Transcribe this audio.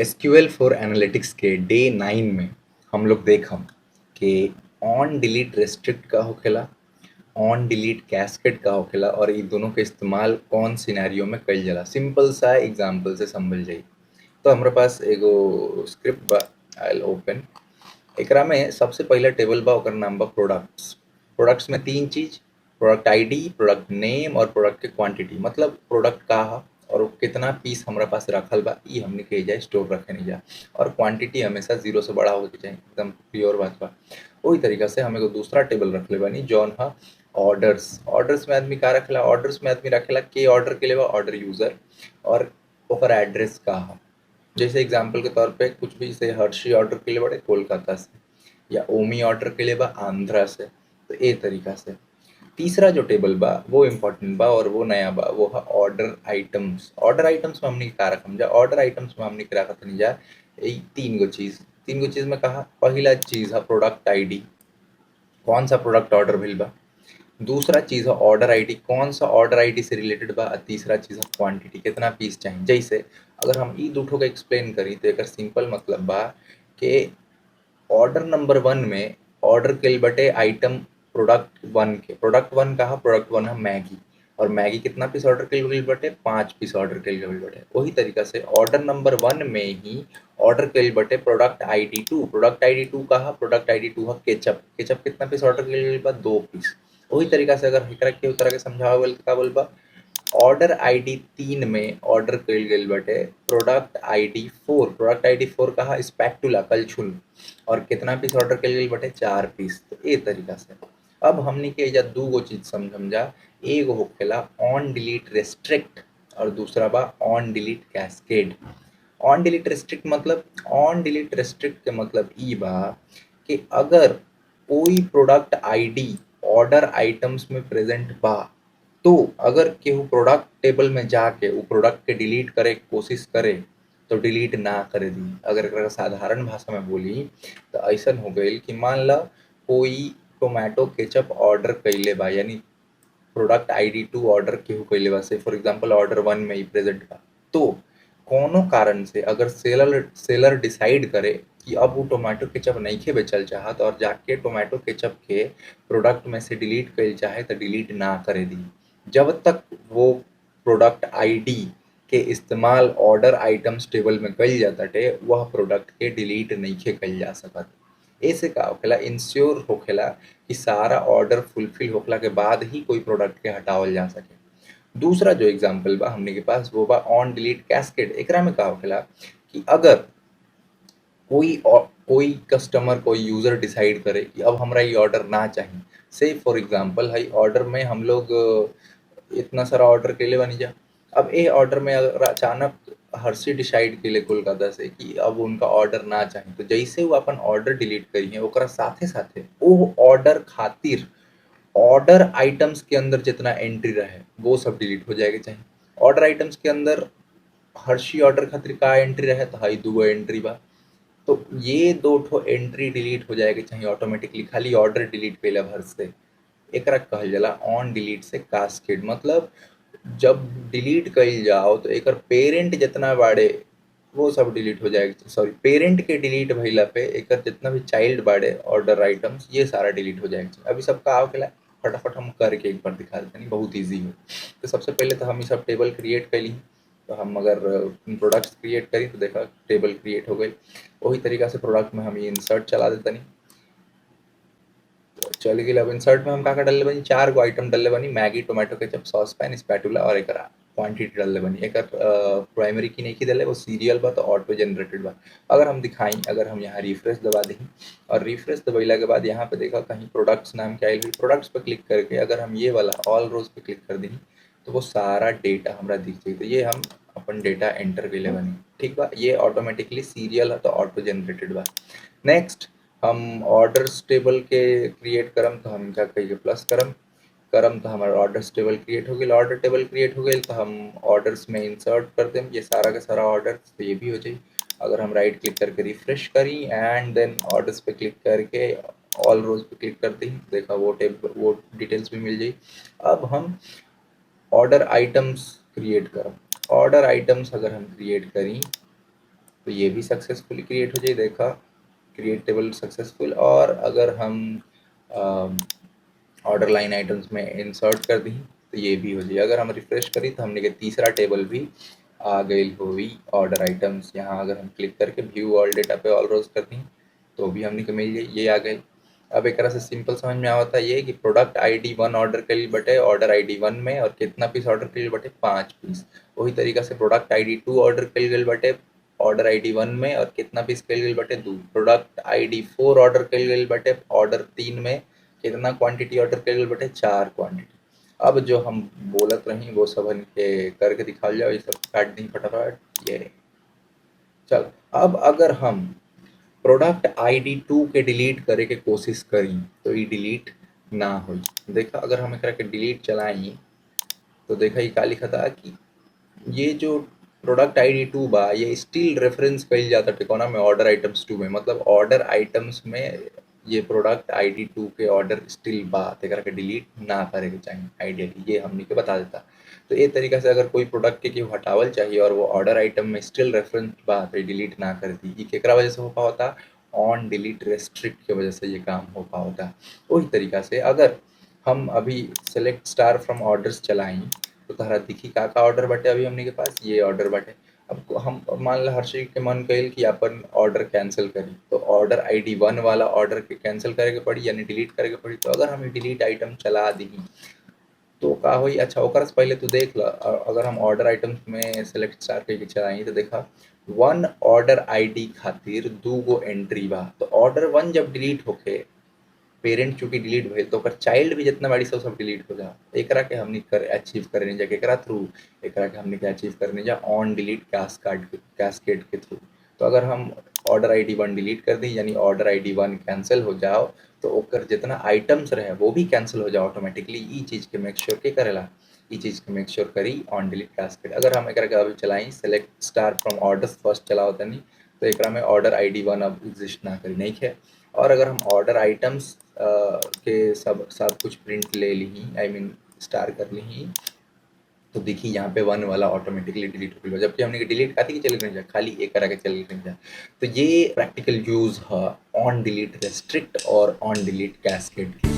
SQL for analytics के day 9 में हम लोग देखम कि ऑन डिलीट रेस्ट्रिक्ट का होखेला, ऑन डिलीट कैस्केड का होखेला और ये दोनों के इस्तेमाल कौन सिनेरियो में कइल जाला। सिंपल सा एग्जांपल से समझ जाई। तो हमारे पास एगो स्क्रिप्ट बा, आई विल ओपन। एकरा में सबसे पहला टेबल बा, ओकर नाम बा प्रोडक्ट्स। प्रोडक्ट्स में तीन चीज, प्रोडक्ट आईडी, प्रोडक्ट नेम और प्रोडक्ट के क्वांटिटी, मतलब प्रोडक्ट का ह और कितना पीस हमारा पास रखल बा ई हमने के जा स्टोर रखे नहीं जा। और क्वांटिटी हमेशा 0 से बड़ा होके चाहिए, एकदम प्योर बात बा। वही तरीका से हम एगो दूसरा टेबल रखले बानी जौन ह ऑर्डर्स। ऑर्डर्स में आदमी का रखेला, ऑर्डर्स में आदमी रखेला के ऑर्डर के लिए बा, ऑर्डर यूजर और ओकर एड्रेस का ह। जैसे एग्जांपल के तौर पे कुछ भी से हर्षी ऑर्डर के लिए बड़े कोलकाता से, या ओमी ऑर्डर के लिए बा आंध्रा से। तो ए तरीका से तीसरा जो टेबल बा वो इम्पोर्टेंट बा और वो नया बा, वो है ऑर्डर आइटम्स। ऑर्डर आइटम्स में हमने का रखम जा, ऑर्डर आइटम्स में हमने का रखत नहीं जा तीन गो चीज में कहा। पहला चीज है प्रोडक्ट आईडी, कौन सा प्रोडक्ट ऑर्डर भइल बा। दूसरा चीज है ऑर्डर आईडी, कौन सा ऑर्डर आईडी से रिलेटेड बा। तीसरा चीज है क्वांटिटी, कितना पीस चाहिए। जैसे अगर हम ई दूठो का एक्सप्लेन करी तो एक सिंपल मतलब बा कि ऑर्डर नंबर 1 में ऑर्डर कइल बटे आइटम प्रोडक्ट 1 के। प्रोडक्ट 1 कहा, प्रोडक्ट 1 है मैगी, और मैगी कितना पीस ऑर्डर कइल गइल बटे, 5 पीस ऑर्डर कइल गइल बटे। वही तरीका से ऑर्डर नंबर 1 में ही ऑर्डर कइल बटे प्रोडक्ट आईडी 2। प्रोडक्ट आईडी 2 कहा, प्रोडक्ट आईडी 2 है केचप। केचप कितना पीस ऑर्डर कइल गइल बा, 2 पीस। वही तरीका से अगर एकरा के उतर के समझावल का बोलबा, ऑर्डर आईडी 3 में ऑर्डर कइल गइल बटे प्रोडक्ट आईडी 4। प्रोडक्ट आईडी 4 कहा, स्पैटुला कलछुल, और कितना पीस ऑर्डर कइल गइल बटे, 4 पीस। तो ए तरीका से अब हमनी के एजा दू गो चीज समझम जा। एगो होखेला ऑन डिलीट रेस्ट्रिक्ट और दूसरा बा on delete cascade. On delete restrict मतलब, ऑन डिलीट रेस्ट्रिक्ट के मतलब ई बा कि अगर कोई प्रोडक्ट आईडी ऑर्डर आइटम्स में प्रेजेंट बा, तो अगर केहू प्रोडक्ट टेबल में जाके वो प्रोडक्ट के डिलीट करे के कोशिश करे तो डिलीट ना करे दी। अगर एकरा साधारण भाषा में बोली तो ऐसा हो गई कि मान ला कोई टोमेटो केचप ऑर्डर कइले बा, यानी प्रोडक्ट आईडी 2 ऑर्डर केहू कइले बा से फॉर एग्जांपल ऑर्डर 1 में ही प्रेजेंट बा। तो कोनो कारण से अगर सेलर डिसाइड करे कि अब वो टोमेटो केचप नइखे बेचल चाहत और जाके टोमेटो केचप के प्रोडक्ट में से डिलीट कइल चाहे तो डिलीट ना करे दी, जब तक वो प्रोडक्ट आईडी के इस्तेमाल ऑर्डर आइटम्स टेबल में कइल जाताटे वह प्रोडक्ट के डिलीट नइखे कइल जा सकत। ऐसे का होखेला, इंश्योर होखेला कि सारा ऑर्डर फुलफिल होखला के बाद ही कोई प्रोडक्ट के हटावल जा सके। दूसरा जो एग्जांपल बा हमने के पास वो बा ऑन डिलीट कैस्केड। एकरा में का होखेला कि अगर कोई कस्टमर, कोई यूजर डिसाइड करे कि अब हमरा ये ऑर्डर ना चाहिए। से फॉर एग्जांपल है ऑर्डर में हम लोग इतना सारा ऑर्डर के लिए बनी जा। अब ए ऑर्डर में अगर अचानक हर्षी डिसाइड के लिए कोलकाता से कि अब उनका ऑर्डर ना चाहिए, तो जैसे वो अपन ऑर्डर डिलीट करिए ओकरा साथे साथे वो ऑर्डर खातिर ऑर्डर आइटम्स के अंदर जितना एंट्री रहे वो सब डिलीट हो जाएगा। चाहिए ऑर्डर आइटम्स के अंदर हर्षी ऑर्डर खातिर का एंट्री रहे तो हाई दूगो एंट्री बा, तो ये दो ठो एंट्री डिलीट हो जाएगा चाहिए ऑटोमेटिकली, खाली ऑर्डर डिलीट कइला भर से। एकरा कहल जाला ऑन डिलीट से कास्केड। मतलब जब डिलीट कइल जाओ तो एकर पेरेंट जितना बाड़े वो सब डिलीट हो जाएगा। सॉरी, पेरेंट के डिलीट भइला पे एकर जितना भी चाइल्ड बाड़े ऑर्डर आइटम्स ये सारा डिलीट हो जाएगा। अभी सब का होखेला फटाफट हम करके एक बार दिखा देते हैं, बहुत ईजी है। तो सबसे पहले तो हम ये सब टेबल क्रिएट कैली। तो हम अगर प्रोडक्ट्स क्रिएट करी तो देखा टेबल क्रिएट हो गई। वही तरीका से प्रोडक्ट में हम ये इंसर्ट चला देते नहीं, तो चल गई। अब इंसर्ट में हम का डलले बनी, 4 गो आइटम डलले बनी, Maggi, tomato ketchup, sauce pan, spatula और एक क्वांटिटी डलले बनी। एक प्राइमरी की नहीं की डले, वो सीरियल बा तो ऑटो जनरेटेड बा। अगर हम दिखाई, अगर हम यहाँ रिफ्रेश दबा दी और रिफ्रेश दबैला के बाद यहाँ पे देखा कहीं प्रोडक्ट्स नाम के आइल, प्रोडक्ट्स पे क्लिक करके अगर हम ये वाला ऑल रोज पे क्लिक कर दी तो वो सारा डेटा हमरा दिख जाए। तो ये हम अपन डेटा एंटर कइले बनी, ठीक बा। ये ऑटोमेटिकली सीरियल है तो ऑटो जनरेटेड बा। नेक्स्ट हम ऑर्डर्स टेबल के क्रिएट करम तो हम क्या कहिए प्लस करम तो हमारा ऑर्डर्स टेबल क्रिएट हो गई। ऑर्डर टेबल क्रिएट हो गई तो हम ऑर्डर्स में इंसर्ट कर दें ये सारा का सारा ऑर्डर, तो ये भी हो जाए। अगर हम राइट क्लिक करके रिफ्रेश करी एंड देन ऑर्डर्स पे क्लिक करके ऑल रोज पे क्लिक कर दी, देखा वो डिटेल्स भी मिल जाए। अब हम ऑर्डर आइटम्स क्रिएट करम। ऑर्डर आइटम्स अगर हम क्रिएट करी तो ये भी सक्सेसफुली क्रिएट हो जाए, देखा क्रिएट टेबल सक्सेसफुल। और अगर हम ऑर्डर लाइन आइटम्स में इंसर्ट कर दी तो ये भी हो जाए। अगर हम रिफ्रेश करी तो हमने के तीसरा टेबल भी आ गई हुई ऑर्डर आइटम्स। यहाँ अगर हम क्लिक करके व्यू ऑल डेटा पे ऑल रोज कर दी तो भी हमने को मिल जाए, ये आ गई। अब एक तरह से सिंपल समझ में आवता है ये कि प्रोडक्ट आईडी 1 ऑर्डर के लिए बटे ऑर्डर आईडी 1 में, और कितना पीस ऑर्डर के लिए बटे 5 पीस। वही तरीका से प्रोडक्ट आईडी 2 ऑर्डर के लिए बटे ऑर्डर आईडी 1 में, और कितना पीस के लिए बटे 2। प्रोडक्ट आईडी 4 ऑर्डर के लिए बटे ऑर्डर 3 में, कितना क्वांटिटी ऑर्डर के लिए बटे 4 क्वांटिटी। अब जो हम बोलत रही वो सब इनके करके दिखा जाओ, ये सब काट दी फटाफट ये। चल अब अगर हम प्रोडक्ट आईडी 2 के डिलीट करे के कोशिश करी तो ये डिलीट ना हो। देखा अगर हम एकरा के डिलीट चलाई तो देखा ये का लिखा था कि ये जो प्रोडक्ट आईडी 2 बा ये स्टिल रेफरेंस कइल जाता ठिकाना में ऑर्डर आइटम्स 2 में, मतलब ऑर्डर आइटम्स में ये प्रोडक्ट आईडी 2 के ऑर्डर स्टिल बा, तेकरा के डिलीट ना करे के चाहिए आइडियली, ये हमनी के बता देता। तो ये तरीका से अगर कोई प्रोडक्ट के केहू हटावल चाहिए और वो ऑर्डर आइटम में स्टिल रेफरेंस बा तो डिलीट ना कर दी। ये केकरा वजह से हो पाता, ऑन डिलीट रेस्ट्रिक्ट की वजह से ये काम हो पाता। वही तरीका से अगर हम अभी सेलेक्ट स्टार फ्रॉम ऑर्डर्स चलाएं तो तहरा दिखी का ऑर्डर बाटे अभी हमने के पास ये ऑर्डर बाटे। अब हम मान ला हर्षिल के मन कइल कि अपन ऑर्डर कैंसिल करी तो ऑर्डर आईडी 1 वाला ऑर्डर के कैंसिल करे के पड़ी यानी डिलीट करे के पड़ी। तो अगर हम डिलीट आइटम चला दी तो का होई, अच्छा ओकरा से पहले तो देख ला अगर हम ऑर्डर आइटम्स में सेलेक्ट स्टार करके चलाई तो देखा 1 ऑर्डर आईडी खातिर 2 गो एंट्री बा। तो ऑर्डर 1 जब डिलीट होके पेरेंट चूंकि डिलीट भइल तो ओकर चाइल्ड भी जितना बाड़ी सब डिलीट हो जा। एकरा के हमनी कर अचीव करने जा केकरा थ्रू, एकरा के हमनी के अचीव करने जा ऑन डिलीट कैस्केड के थ्रू। तो अगर हम ऑर्डर आईडी 1 डिलीट कर दी यानी ऑर्डर आईडी 1 कैंसिल हो जाओ तो ओकर जितना आइटम्स रहे वो भी कैंसिल हो जाओ ऑटोमेटिकली। ई चीज के मेक श्योर के करेला, ई चीज के मेक श्योर करी ऑन डिलीट कैस्केड। अगर हम एकरा के अभी चलाई select star from orders first चलाओ तनी तो एकरा में ऑर्डर आईडी 1 अब एग्जिस्ट ना करी नहीं है। और अगर हम ऑर्डर आइटम्स के सब कुछ प्रिंट ले ली आई मीन स्टार कर ली तो देखिए यहाँ पे 1 वाला ऑटोमेटिकली डिलीट हो गया, जबकि हमने डिलीट खाती चल रही जा खाली एक करा के चल रही जा। तो ये प्रैक्टिकल यूज है ऑन डिलीट रेस्ट्रिक्ट और ऑन डिलीट कैस्केड की।